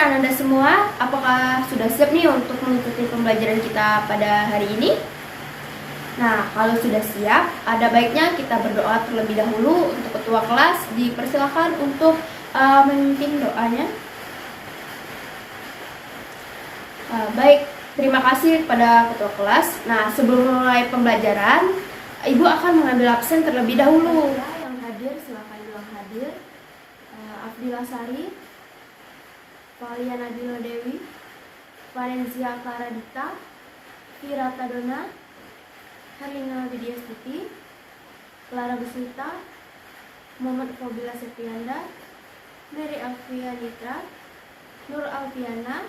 Ananda semua, apakah sudah siap nih untuk mengikuti pembelajaran kita pada hari ini? Nah, kalau sudah siap, ada baiknya kita berdoa terlebih dahulu. Untuk ketua kelas, dipersilakan untuk memimpin doanya. Baik, terima kasih kepada ketua kelas. Nah, sebelum mulai pembelajaran, Ibu akan mengambil absen terlebih dahulu. Yang hadir, silakan bilang hadir. Afdila Sari, Valia Nabila Dewi, Valenzia Karadita, Virata Dona, Harina Widya Stuti, Clara Besmita, Muhammad Fobila Septianda, Mary Alfia Nitra, Nur Alfiana,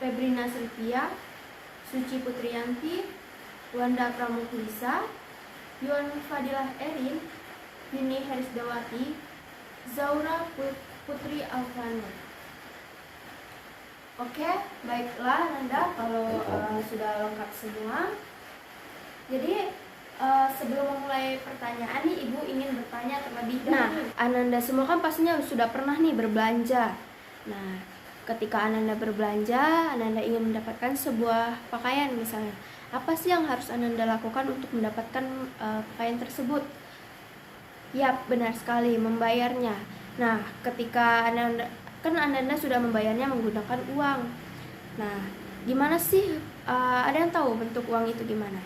Febrina Sylvia, Suci Putriyanti, Wanda Pramuklisa, Yuan Fadilah Erin, Yuni Herisdawati, Zaura Putri Alfano. Oke, baiklah Ananda, kalau sudah lengkap semua. Jadi sebelum memulai pertanyaan nih, Ibu ingin bertanya terlebih dahulu. Nah, Ananda semua kan pastinya sudah pernah nih berbelanja. Nah, ketika Ananda berbelanja, Ananda ingin mendapatkan sebuah pakaian misalnya. Apa sih yang harus Ananda lakukan untuk mendapatkan pakaian tersebut? Yap, benar sekali, membayarnya. Nah, ketika Ananda sudah membayarnya menggunakan uang. Nah, gimana sih? Ada yang tahu bentuk uang itu gimana?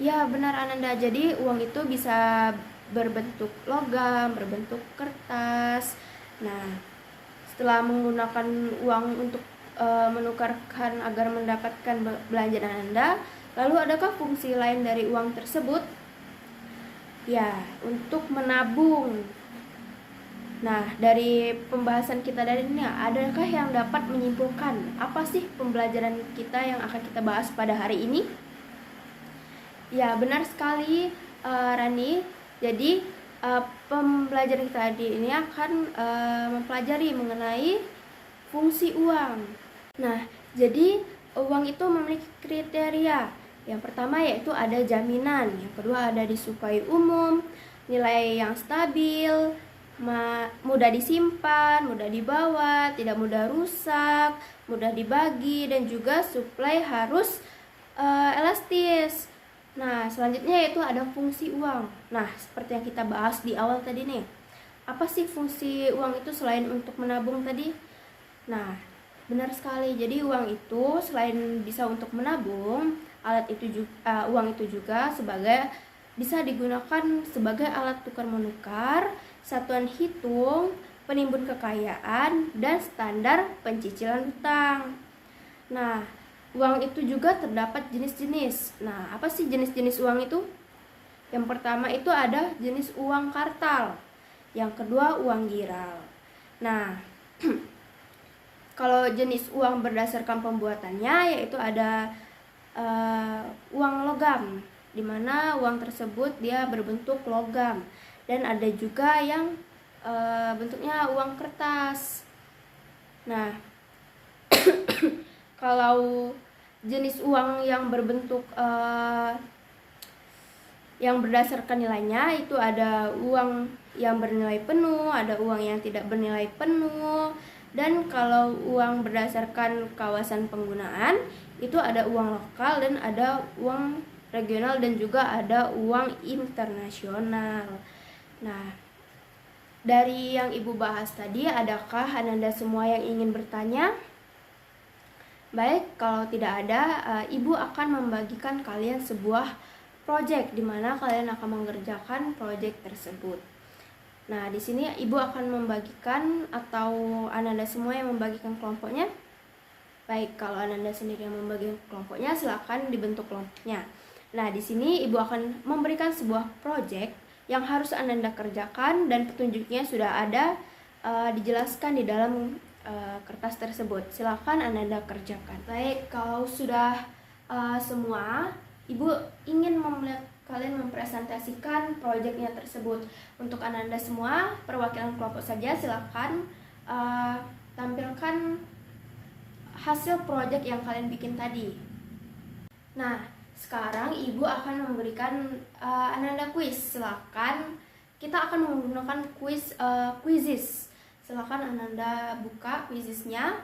Ya, benar Ananda. Jadi uang itu bisa berbentuk logam, berbentuk kertas. Nah, setelah menggunakan uang untuk menukarkan agar mendapatkan belanjaan Anda, lalu adakah fungsi lain dari uang tersebut? Ya, untuk menabung. Nah, dari pembahasan kita dari ini, adakah yang dapat menyimpulkan apa sih pembelajaran kita yang akan kita bahas pada hari ini? Ya, benar sekali Rani. Jadi pembelajaran kita hari ini akan mempelajari mengenai fungsi uang. Nah, jadi uang itu memiliki kriteria. Yang pertama yaitu ada jaminan, yang kedua ada disukai umum, nilai yang stabil, mudah disimpan, mudah dibawa, tidak mudah rusak, mudah dibagi, dan juga suplai harus elastis. Nah, selanjutnya yaitu ada fungsi uang. Nah, seperti yang kita bahas di awal tadi nih. Apa sih fungsi uang itu selain untuk menabung tadi? Nah, benar sekali. Jadi uang itu selain bisa untuk menabung, uang itu juga bisa digunakan sebagai alat tukar menukar, satuan hitung, penimbun kekayaan, dan standar pencicilan hutang. Nah, uang itu juga terdapat jenis-jenis. Nah, apa sih jenis-jenis uang itu? Yang pertama itu ada jenis uang kartal. Yang kedua uang giral. Nah, kalau jenis uang berdasarkan pembuatannya yaitu ada uang logam, di mana uang tersebut dia berbentuk logam, dan ada juga yang bentuknya uang kertas. Nah, kalau jenis uang yang berbentuk yang berdasarkan nilainya itu ada uang yang bernilai penuh, ada uang yang tidak bernilai penuh, dan kalau uang berdasarkan kawasan penggunaan itu ada uang lokal dan ada uang regional dan juga ada uang internasional. Nah, dari yang Ibu bahas tadi, adakah Ananda semua yang ingin bertanya? Baik, kalau tidak ada, Ibu akan membagikan kalian sebuah proyek di mana kalian akan mengerjakan proyek tersebut. Nah, di sini Ibu akan membagikan atau Ananda semua yang membagikan kelompoknya? Baik, kalau Ananda sendiri yang membagikan kelompoknya, silakan dibentuk kelompoknya. Nah, di sini Ibu akan memberikan sebuah proyek yang harus Ananda kerjakan dan petunjuknya sudah ada dijelaskan di dalam kertas tersebut. Silakan Ananda kerjakan. Baik, kalau sudah semua, Ibu ingin melihat kalian mempresentasikan proyeknya tersebut. Untuk Ananda semua, perwakilan kelompok saja, silakan tampilkan hasil proyek yang kalian bikin tadi. Nah, sekarang Ibu akan memberikan Ananda kuis. Silakan, kita akan menggunakan quizzes. Silahkan Ananda buka quizisnya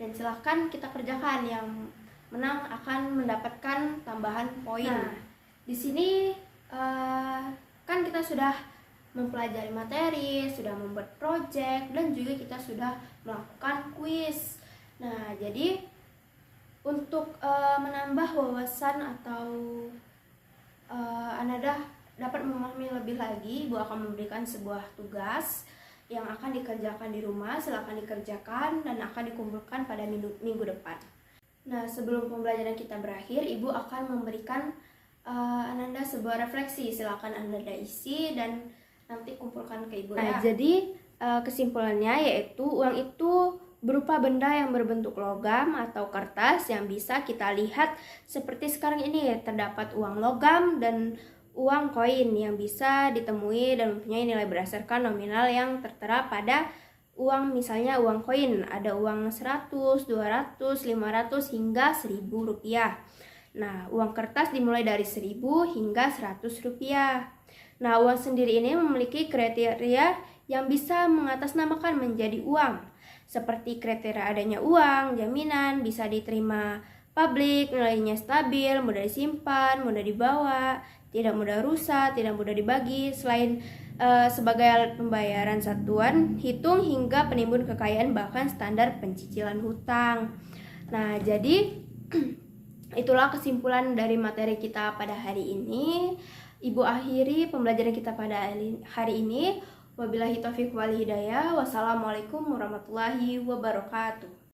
dan silahkan kita kerjakan. Yang menang akan mendapatkan tambahan poin. Nah, di sini kan kita sudah mempelajari materi, sudah membuat project, dan juga kita sudah melakukan kuis. Nah, jadi untuk menambah wawasan atau Ananda dapat memahami lebih lagi, Ibu akan memberikan sebuah tugas yang akan dikerjakan di rumah. Silakan dikerjakan dan akan dikumpulkan pada minggu depan. Nah, sebelum pembelajaran kita berakhir, Ibu akan memberikan Ananda sebuah refleksi. Silakan Ananda isi dan nanti kumpulkan ke Ibu ya. Jadi kesimpulannya yaitu uang itu berupa benda yang berbentuk logam atau kertas yang bisa kita lihat seperti sekarang ini. Terdapat uang logam dan uang koin yang bisa ditemui dan mempunyai nilai berdasarkan nominal yang tertera pada uang. Misalnya uang koin, ada uang 100, 200, 500 hingga 1000 rupiah. Nah, uang kertas dimulai dari 1000 hingga 100 rupiah. Nah, uang sendiri ini memiliki kriteria yang bisa mengatasnamakan menjadi uang, seperti kriteria adanya uang, jaminan, bisa diterima publik, nilainya stabil, mudah disimpan, mudah dibawa, tidak mudah rusak, tidak mudah dibagi. Selain sebagai alat pembayaran satuan hitung hingga penimbun kekayaan, bahkan standar pencicilan hutang. Nah, jadi itulah kesimpulan dari materi kita pada hari ini. Ibu akhiri pembelajaran kita pada hari ini. Wabillahi taufiq wal hidayah. Wassalamualaikum warahmatullahi wabarakatuh.